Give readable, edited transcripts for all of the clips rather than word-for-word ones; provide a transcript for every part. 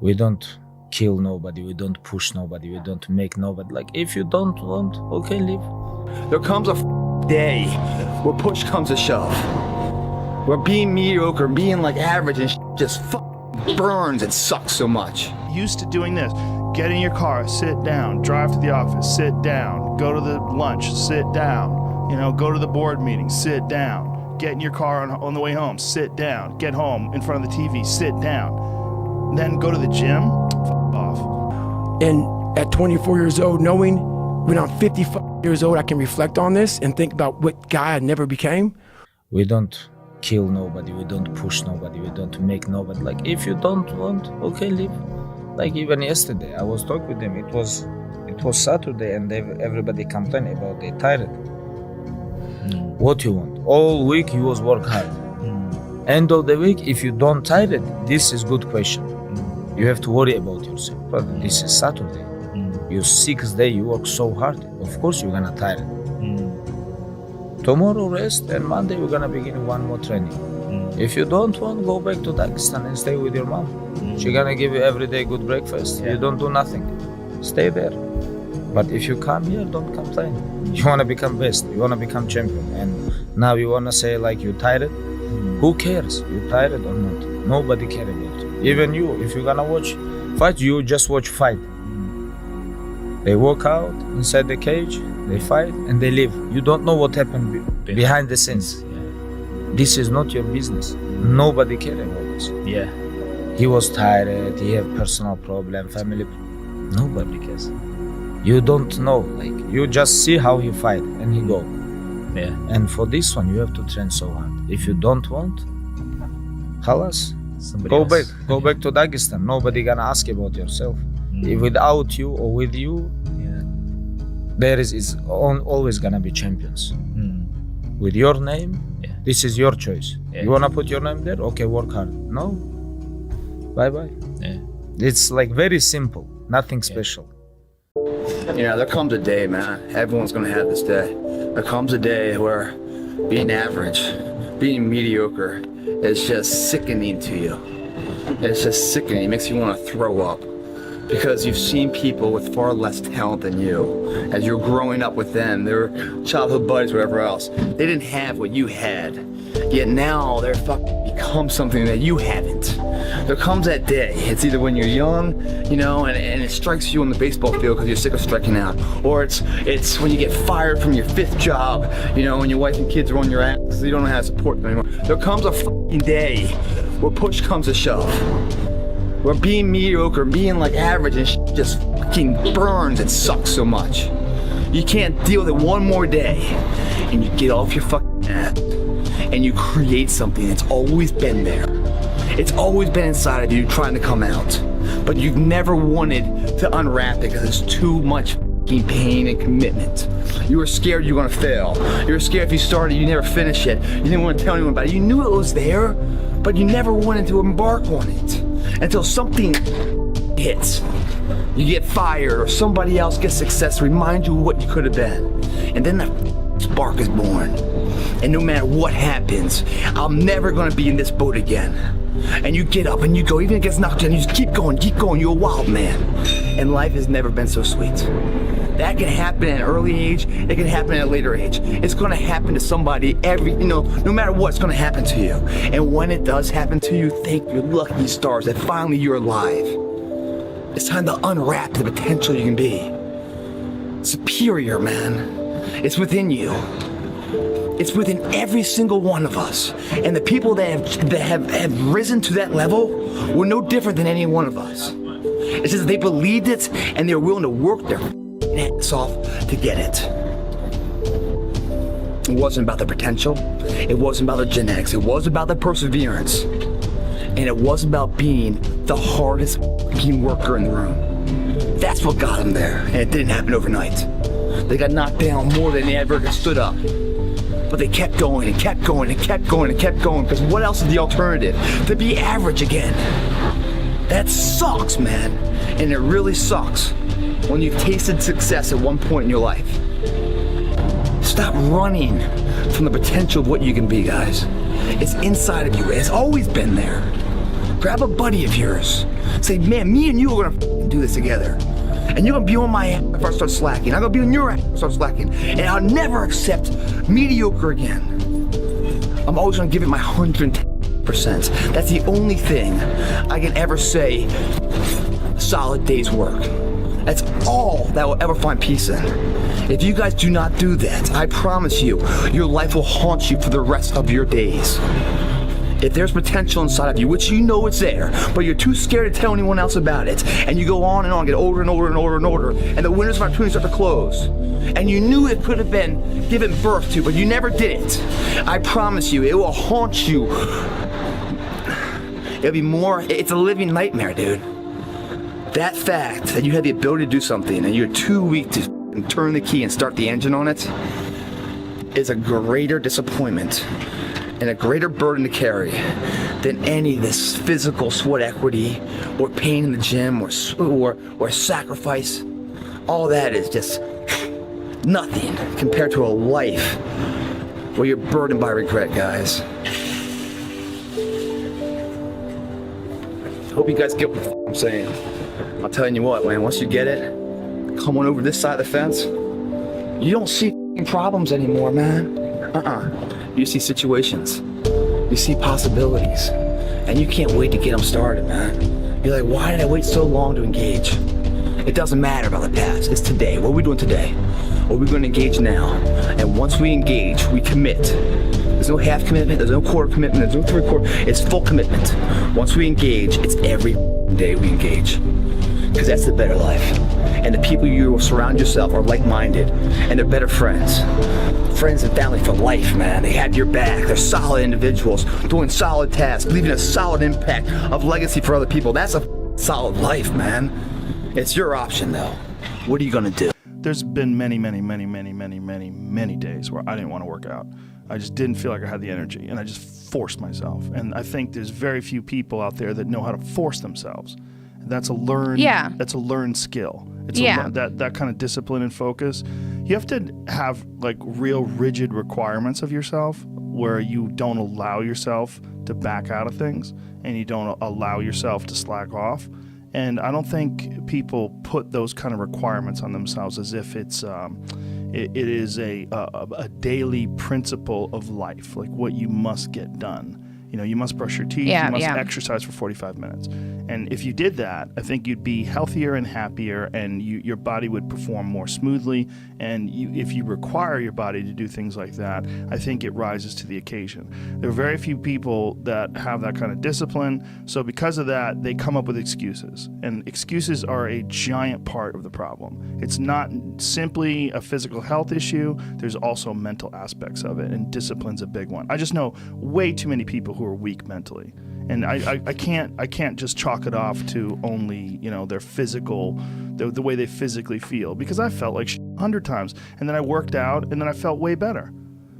We don't kill nobody, we don't push nobody, we don't make nobody. Like, if you don't want, okay, leave. There comes a day where push comes to shove. Where being mediocre, being like average and just burns and sucks so much. Used to doing this. Get in your car, sit down, drive to the office, sit down, go to the lunch, sit down, go to the board meeting, sit down, get in your car on the way home, sit down, get home in front of the TV, sit down, then go to the gym, off. And at 24 years old, knowing when I'm 50 years old, I can reflect on this and think about what guy I never became. We don't kill nobody, we don't push nobody, we don't make nobody. Like, if you don't want, okay, leave. Like, even yesterday, I was talking with them. It was Saturday, and everybody complained about they tired. What you want? All week you was work hard. End of the week, if you don't tired, this is good question. You have to worry about yourself. But this is Saturday. Your 6th day, you work so hard. Of course you're gonna tired. Tomorrow rest, and Monday we're gonna begin one more training. If you don't want, go back to Dagestan and stay with your mom. She's gonna give you every day good breakfast. You don't do nothing. Stay there. But if you come here, don't complain. You wanna become best. You wanna become champion. And now you wanna say like you're tired? Who cares? You're tired or not? Nobody cares about you. Even you, if you're gonna watch fight, you just watch fight. They walk out inside the cage, they fight, and they leave. You don't know what happened behind the scenes. This is not your business. Nobody cares about this. Yeah. He was tired, he had personal problem, family. Nobody cares. You don't know, like, you just see how he fight and he go. Yeah. And for this one, you have to train so hard. If you don't want, halas, go back to Dagestan. Nobody gonna ask about yourself. Without you or with you, there is always gonna be champions. With your name, this is your choice. You wanna put your name there? Okay, work hard. No, bye-bye. It's like very simple, nothing special. There comes a day, man. Everyone's gonna have this day. There comes a day where being average, being mediocre is just sickening to you. It's just sickening. It makes you want to throw up. Because you've seen people with far less talent than you. As you're growing up with them, their childhood buddies, whatever else, they didn't have what you had. Yet now they're become something that you haven't. There comes that day. It's either when you're young, and it strikes you on the baseball field because you're sick of striking out, or it's when you get fired from your 5th job, when your wife and kids are on your ass because you don't know how to support them anymore. There comes a day where push comes to shove. Where being mediocre, being like average and just burns and sucks so much. You can't deal with it one more day. And you get off your ass and you create something that's always been there. It's always been inside of you trying to come out. But you've never wanted to unwrap it because it's too much pain and commitment. You were scared you were gonna fail. You were scared if you started, you never finish it. You didn't want to tell anyone about it. You knew it was there, but you never wanted to embark on it. Until something hits. You get fired or somebody else gets success, remind you of what you could have been. And then the spark is born. And no matter what happens, I'm never gonna be in this boat again. And you get up and you go, even if it gets knocked down, you just keep going, you're a wild man. And life has never been so sweet. That can happen at an early age, it can happen at a later age. It's gonna happen to somebody no matter what, it's gonna happen to you. And when it does happen to you, thank your lucky stars that finally you're alive. It's time to unwrap the potential you can be. Superior, man. It's within you. It's within every single one of us. And the people that have risen to that level were no different than any one of us. It's just that they believed it and they're willing to work their ass off to get it. It wasn't about the potential. It wasn't about the genetics. It was about the perseverance. And it was about being the hardest worker in the room. That's what got them there. And it didn't happen overnight. They got knocked down more than they ever stood up. But they kept going and kept going and kept going and kept going, because what else is the alternative? To be average again. That sucks, man. And it really sucks when you've tasted success at one point in your life. Stop running from the potential of what you can be, guys. It's inside of you. It's always been there. Grab a buddy of yours. Say, man, me and you are gonna do this together. And you're gonna be on my ass if I start slacking. I'm gonna be on your ass if I start slacking. And I'll never accept mediocre again. I'm always gonna give it my 110%. That's the only thing I can ever say a solid day's work. That's all that will ever find peace in. If you guys do not do that, I promise you, your life will haunt you for the rest of your days. If there's potential inside of you, which you know it's there, but you're too scared to tell anyone else about it, and you go on and on, get older and older and older and older, and the windows of opportunity start to close, and you knew it could have been given birth to, but you never did it, I promise you, it will haunt you. It'll be more, it's a living nightmare, dude. That fact that you had the ability to do something and you're too weak to turn the key and start the engine on it is a greater disappointment and a greater burden to carry than any of this physical sweat equity or pain in the gym or sacrifice. All that is just nothing compared to a life where you're burdened by regret, guys. Hope you guys get what I'm saying. I'm telling you what, man, once you get it, come on over this side of the fence, you don't see problems anymore, man. You see situations. You see possibilities. And you can't wait to get them started, man. You're like, why did I wait so long to engage? It doesn't matter about the past. It's today. What are we doing today? What are we going to engage now? And once we engage, we commit. There's no half commitment. There's no quarter commitment. There's no three-quarter. It's full commitment. Once we engage, it's every day we engage. Because that's the better life. And the people you surround yourself are like-minded. And they're better friends. Friends and family for life, man. They have your back. They're solid individuals doing solid tasks, leaving a solid impact of legacy for other people. That's a solid life, man. It's your option, though. What are you gonna do? There's been many days where I didn't want to work out. I just didn't feel like I had the energy, and I just forced myself. And I think there's very few people out there that know how to force themselves. That's a learned. Yeah. That's a learned skill. It's that kind of discipline and focus. You have to have like real rigid requirements of yourself, where you don't allow yourself to back out of things, and you don't allow yourself to slack off. And I don't think people put those kind of requirements on themselves as if it's it is a daily principle of life, like what you must get done. You know, you must brush your teeth, you must exercise for 45 minutes. And if you did that, I think you'd be healthier and happier, and your body would perform more smoothly. And if you require your body to do things like that, I think it rises to the occasion. There are very few people that have that kind of discipline. So because of that, they come up with excuses. And excuses are a giant part of the problem. It's not simply a physical health issue. There's also mental aspects of it, and discipline's a big one. I just know way too many people who are weak mentally. And I can't just chalk it off to only, you know, their physical, the way they physically feel, because I felt like 100 times, and then I worked out, and then I felt way better.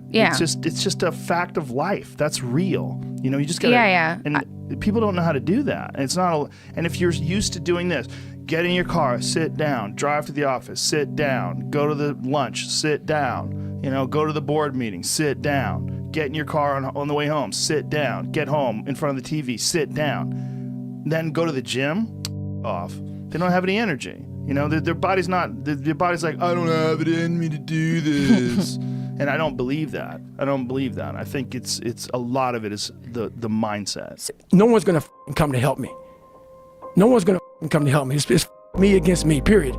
Yeah, it's just a fact of life. That's real. You know, you just gotta. And people don't know how to do that. And it's not. And if you're used to doing this, get in your car, sit down, drive to the office, sit down, go to the lunch, sit down. You know, go to the board meeting, sit down. Get in your car on the way home, sit down. Get home in front of the TV, sit down. Then go to the gym, off. They don't have any energy. You know, their body's not. Their body's like, I don't have it in me to do this. And I don't believe that. I think it's a lot of it is the mindset. No one's gonna come to help me. No one's gonna come to help me. It's me against me, period.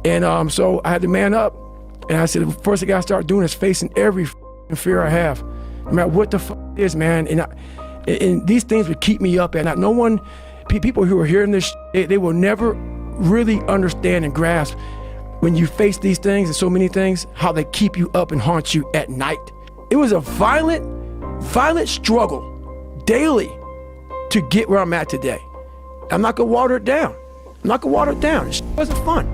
And so I had to man up, and I said, the first thing I gotta start doing is facing every fear I have, no matter what the it is, man. And these things would keep me up at night. No one, people who are hearing this, they will never really understand and grasp when you face these things and so many things, how they keep you up and haunt you at night. It was a violent struggle daily to get where I'm at today. I'm not gonna water it down. It wasn't fun.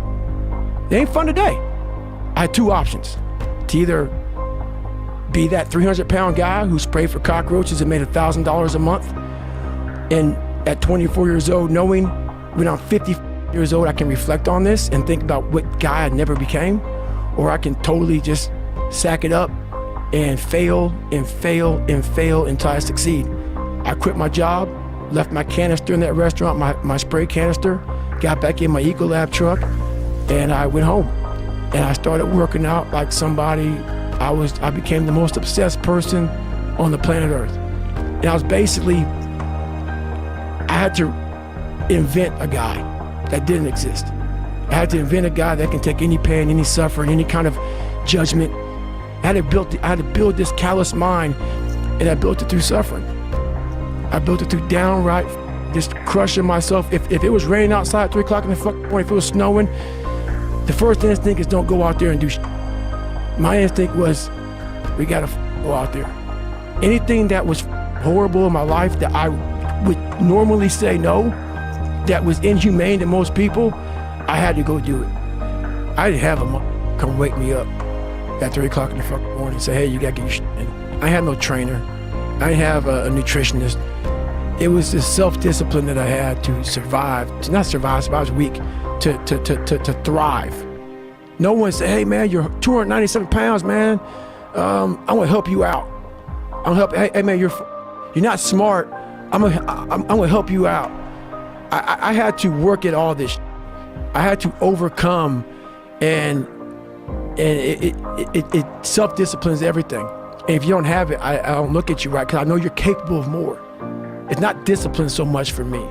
It ain't fun today. I had two options: to either be that 300-pound guy who sprayed for cockroaches and made $1,000 a month, and at 24 years old, knowing when I'm 50 years old, I can reflect on this and think about what guy I never became, or I can totally just sack it up and fail until I succeed. I quit my job left my canister in that restaurant, my spray canister, got back in my Ecolab truck, and I went home. And I started working out like somebody. I became the most obsessed person on the planet Earth. And I was basically, I had to invent a guy that didn't exist. I had to invent a guy that can take any pain, any suffering, any kind of judgment. I had to build this callous mind, and I built it through suffering. I built it through downright just crushing myself. If it was raining outside at 3 o'clock in the fucking morning, if it was snowing, the first instinct is don't go out there and do shit. My instinct was, we gotta go out there. Anything that was horrible in my life that I would normally say no, that was inhumane to most people, I had to go do it. I didn't have a come wake me up at 3 o'clock in the fucking morning and say, hey, you gotta get your shit in. I had no trainer. I didn't have a nutritionist. It was this self-discipline that I had to survive, to not survive, I was weak, to thrive. No one said, hey man, you're 297 pounds, man. I'm gonna help you out. I'm gonna help, hey man, you're not smart. I'm gonna help you out. I had to work at all this. I had to overcome, and it self-disciplines everything. And if you don't have it, I don't look at you right, because I know you're capable of more. It's not discipline so much for me.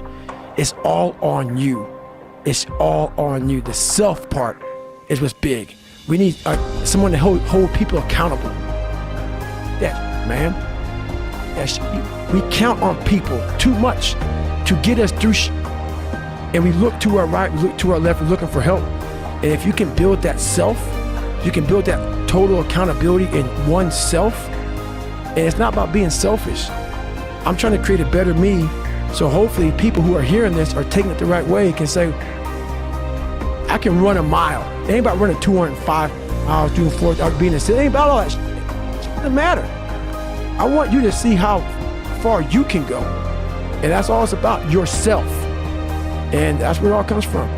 It's all on you. It's all on you. The self part is what's big. We need someone to hold people accountable. Yeah, man. We count on people too much to get us through and we look to our right, we look to our left, we're looking for help. And if you can build that self, you can build that total accountability in oneself. And it's not about being selfish. I'm trying to create a better me, so hopefully people who are hearing this are taking it the right way, can say, I can run a mile. It ain't about running 205 miles, doing 4 hours, being in the city. It ain't about all that shit. It doesn't matter. I want you to see how far you can go. And that's all it's about, yourself. And that's where it all comes from.